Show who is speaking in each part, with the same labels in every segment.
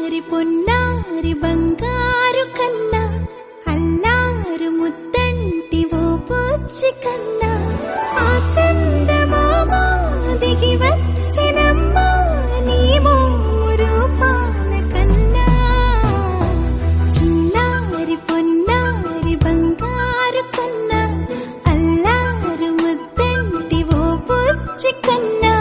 Speaker 1: చిన్నారి పొన్నారి బంగారు కన్నా అల్లారు ముద్దంటి ఓ బుజ్జి కన్నా ఆ చందమామ దిగి వచ్చినమ్మా నీ రూపాల కన్నా చిన్నారి పొన్నారి బంగారు కన్నా అల్లారు ముద్దంటి ఓ బుజ్జి కన్నా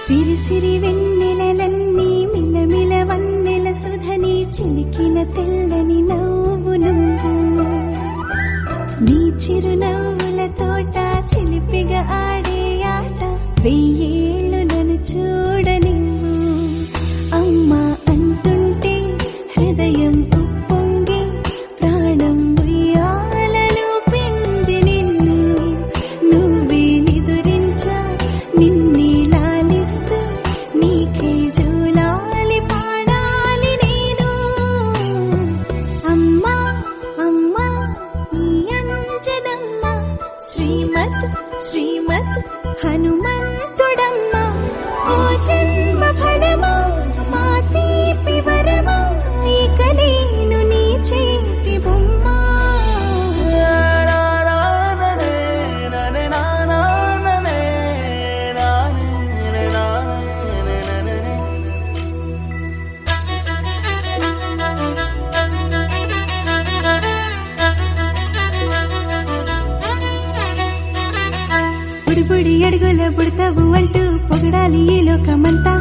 Speaker 1: సిరి సిరి వెన్నెలలన్నీ మిలమిల వన్నెల సుధని చిలికిన తెల్లని నవ్వు నువ్వు నీ చిరునవ్వుల తోట చిలిపిగా ఆడే ఆట వెయ్యేళ్ళు నన్ను చూడనివ్వు అమ్మా అంటుంటే హృదయం ఉప్పొంగి ప్రాణం ఉయ్యాలలో పిండి నిన్ను నువ్వే నిదురించా నిన్నే నీకే జూలాలి పాడాలి నేను అమ్మా అమ్మా ఈ అంజనమ్మ శ్రీమత్ శ్రీమత్ హనుమంతుడమ్మ ఓ జన్మ ఫలమా మా తీపి వరమా ఇక నేను నీ చేతి బొమ్మ బుడి అడుగుల బుడతావు అంటూ పొగడాలి ఈ లోకమంతా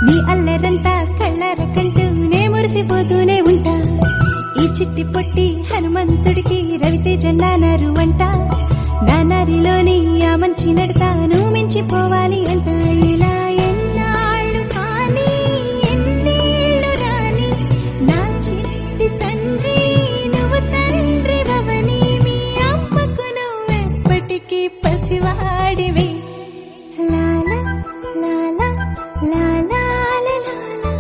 Speaker 1: నీ అల్లరంతా కళ్ళారకంటూ నే మురిసిపోతూనే ఉంటా ఈ చిట్టి పొట్టి హనుమంతుడికి రవితేజ నానారు అంట నానారిలోని ఆ మంచి నడతాను మించిపోవాలి అంట ఇలా ఎన్నాళ్ళు కానీ ఎన్నేళ్ళు రాని నా చిట్టి తండ్రి నువ్వు తండ్రి భవని మీ అమ్మకు నువ్వెప్పటికీ పసివాడివి లాలా లాలా లాలా లాలా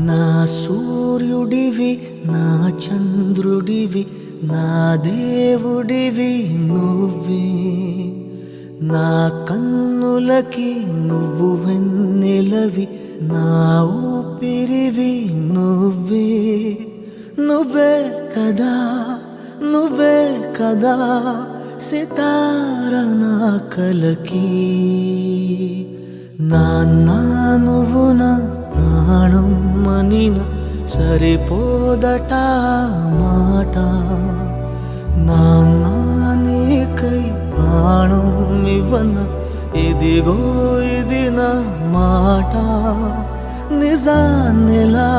Speaker 2: నా సూర్యుడివి నా చంద్రుడివి నా దేవుడివి నువ్వే నా కన్నులకి నువ్వు వెన్నెలవి నా ఊపిరివి నువ్వే నువ్వే కదా నువ్వే కదా సితార నా కలకి నాన్నా నువ్వు నా ప్రాణం మనిన సరిపోదట మాట నాన్నా నీకై ప్రాణం ఇవ్వన ఇదిగో ఇది నా మాట నిజాన్నెలా